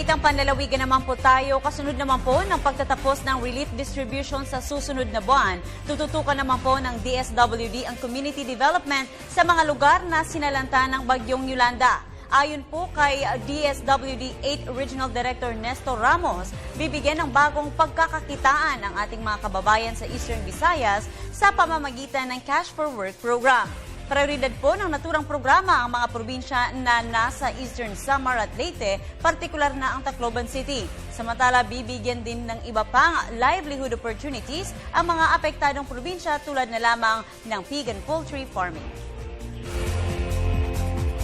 balitang panlalawigan naman po tayo, kasunod naman po ng pagtatapos ng relief distribution sa susunod na buwan. Tututukan naman po ng DSWD ang community development sa mga lugar na sinalanta ng bagyong Yolanda. Ayon po kay DSWD 8 Regional Director Nestor Ramos, bibigyan ng bagong pagkakakitaan ang ating mga kababayan sa Eastern Visayas sa pamamagitan ng Cash for Work program. Prioridad po ng naturang programa ang mga probinsya na nasa Eastern Samar at Leyte, partikular na ang Tacloban City. Samantala, bibigyan din ng iba pang livelihood opportunities ang mga apektadong probinsya tulad na lamang ng pig and poultry farming.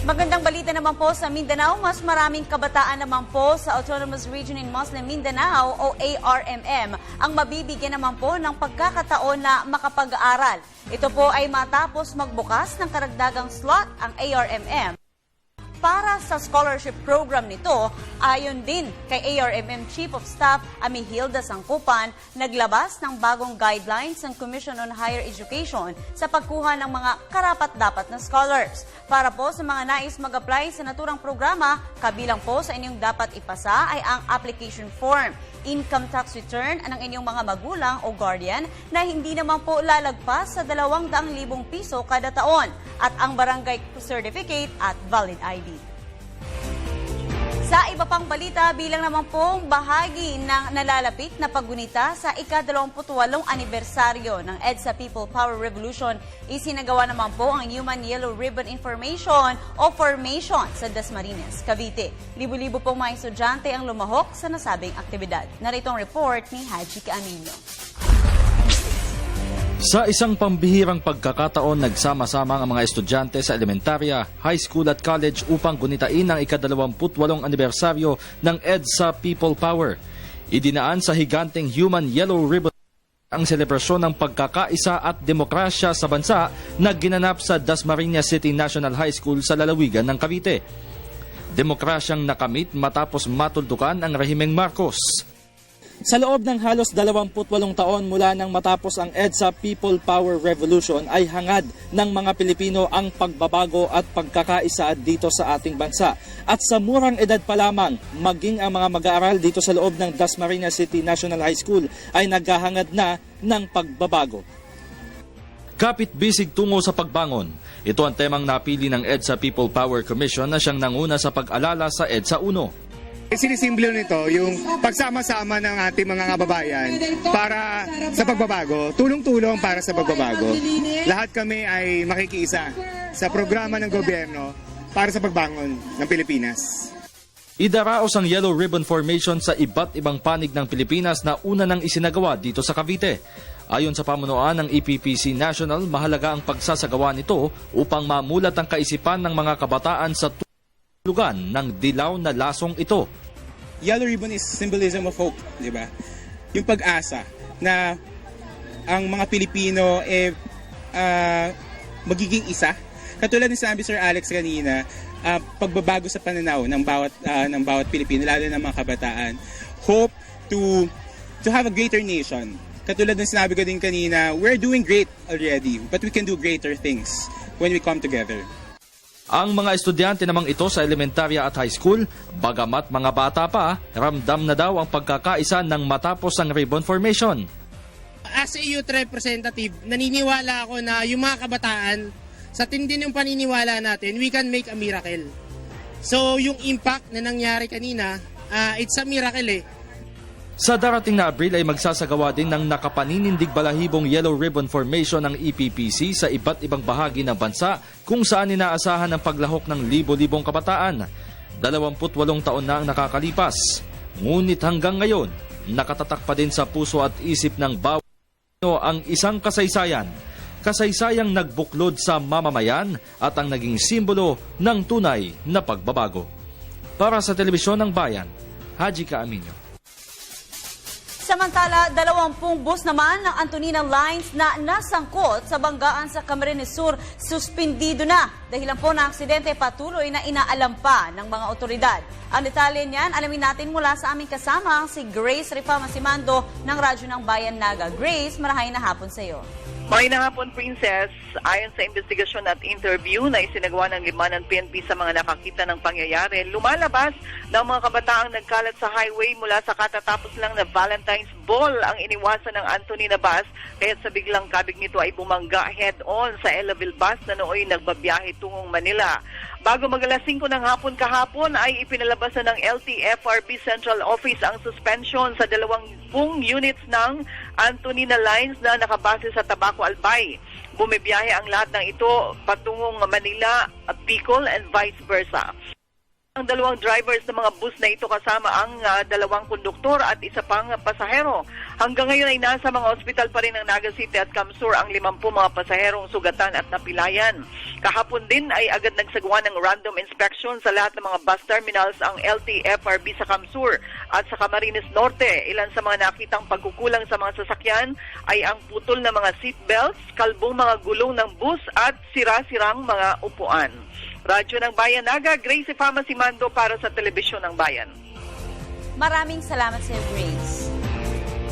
Magandang balita naman po sa Mindanao, mas maraming kabataan naman po sa Autonomous Region in Muslim Mindanao o ARMM ang mabibigyan naman po ng pagkakataon na makapag-aaral. Ito po ay matapos magbukas ng karagdagang slot ang ARMM para sa scholarship program nito. Ayon din kay ARMM Chief of Staff Amihilda Sangkupan, naglabas ng bagong guidelines ng Commission on Higher Education sa pagkuha ng mga karapat-dapat na scholars. Para po sa mga nais mag-apply sa naturang programa, kabilang po sa inyong dapat ipasa ay ang application form, income tax return ng inyong mga magulang o guardian na hindi naman po lalagpas sa 200,000 piso kada taon at ang barangay certificate at valid ID. Sa iba pang balita, bilang naman pong bahagi ng nalalapit na paggunita sa ika-28 anibersaryo ng EDSA People Power Revolution, isinagawa naman po ang Human Yellow Ribbon Information o Formation sa Dasmariñas, Cavite. Libo-libo pong mga estudyante ang lumahok sa nasabing aktibidad. Narito ang report ni Haji Camino. Sa isang pambihirang pagkakataon, nagsama-sama ang mga estudyante sa elementarya, high school at college upang gunitain ang ika-28 anibersaryo ng EDSA People Power. Idinaan sa higanteng Human Yellow Ribbon ang selebrasyon ng pagkakaisa at demokrasya sa bansa na ginanap sa Dasmariñas City National High School sa lalawigan ng Cavite. Demokrasyang nakamit matapos matuldukan ang rehimeng Marcos. Sa loob ng halos 28 taon mula nang matapos ang EDSA People Power Revolution ay hangad ng mga Pilipino ang pagbabago at pagkakaisa dito sa ating bansa. At sa murang edad pa lamang, maging ang mga mag-aaral dito sa loob ng Dasmariñas City National High School ay naghahangad na ng pagbabago. Kapit-bisig tungo sa pagbangon. Ito ang temang napili ng EDSA People Power Commission na siyang nanguna sa pag-alala sa EDSA 1. Sinisimbolo nito yung pagsama-sama ng ating mga kababayan para sa pagbabago, tulong-tulong para sa pagbabago. Lahat kami ay makikiisa sa programa ng gobyerno para sa pagbangon ng Pilipinas. Idaraos ang Yellow Ribbon Formation sa iba't ibang panig ng Pilipinas na una nang isinagawa dito sa Cavite. Ayon sa pamunuan ng EPPC National, mahalaga ang pagsasagawa nito upang mamulat ang kaisipan ng mga kabataan sa lugan ng dilaw na lasong ito. Yellow ribbon is symbolism of hope, di ba? Yung pag-asa na ang mga Pilipino magiging isa. Katulad ni sabi Sir Alex kanina, pagbabago sa pananaw ng bawat Pilipino, lalo ng mga kabataan. Hope to have a greater nation. Katulad ng sinabi ko din kanina, we're doing great already, but we can do greater things when we come together. Ang mga estudyante namang ito sa elementarya at high school, bagamat mga bata pa, ramdam na daw ang pagkakaisa ng matapos ang ribbon formation. As a youth representative, naniniwala ako na yung mga kabataan, sa tindi ng paniniwala natin, we can make a miracle. So yung impact na nangyari kanina, it's a miracle eh. Sa darating na Abril ay magsasagawa din ng nakapaninindig balahibong Yellow Ribbon Formation ng EPPC sa iba't ibang bahagi ng bansa kung saan inaasahan ang paglahok ng libo-libong kabataan. 28 taon na ang nakakalipas. Ngunit hanggang ngayon, nakatatak pa din sa puso at isip ng bawat Pilipino ang isang kasaysayan. Kasaysayang nagbuklod sa mamamayan at ang naging simbolo ng tunay na pagbabago. Para sa Telebisyon ng Bayan, Haji Camino. Samantala, 20 bus naman ng Antonina Lines na nasangkot sa banggaan sa Camarines Sur suspendido na. Dahilan po ng aksidente, patuloy na inaalam pa ng mga otoridad. Ang detalye niyan, alamin natin mula sa aming kasama si Grace Rifa Masimando ng Radyo ng Bayan Naga. Grace, marahay na hapon sa iyo. Magandang hapon, Princess. Ayon sa investigasyon at interview na isinagawa ng 5 ng PNP sa mga nakakita ng pangyayari, lumalabas na ang mga kabataang nagkalat sa highway mula sa katatapos lang na Valentine's Ball ang iniwasan ng Anthony na bus, kaya sa biglang kabig nito ay bumangga head-on sa Elaville bus na nooy nagbabiyahe tungong Manila. Bago mag-alas 5 ng hapon kahapon ay ipinalabas na ng LTFRB Central Office ang suspension sa 20 units ng Antonina Lines na nakabase sa Tabaco Albay. Bumibiyahe ang lahat ng ito patungong Manila, Bicol and vice versa. Ang 2 drivers ng mga bus na ito kasama ang 2 konduktor at isa pang pasahero. Hanggang ngayon ay nasa mga ospital pa rin ng Naga City at Camsur ang 50 mga pasaherong sugatan at napilayan. Kahapon din ay agad nagsagawa ng random inspection sa lahat ng mga bus terminals ang LTFRB sa Camsur at sa Camarines Norte. Ilan sa mga nakitang pagkukulang sa mga sasakyan ay ang putol na mga seatbelts, kalbong mga gulong ng bus at sira-sirang mga upuan. Radyo ng Bayan Naga, Grace Fama Simando para sa Telebisyon ng Bayan. Maraming salamat sa Grace.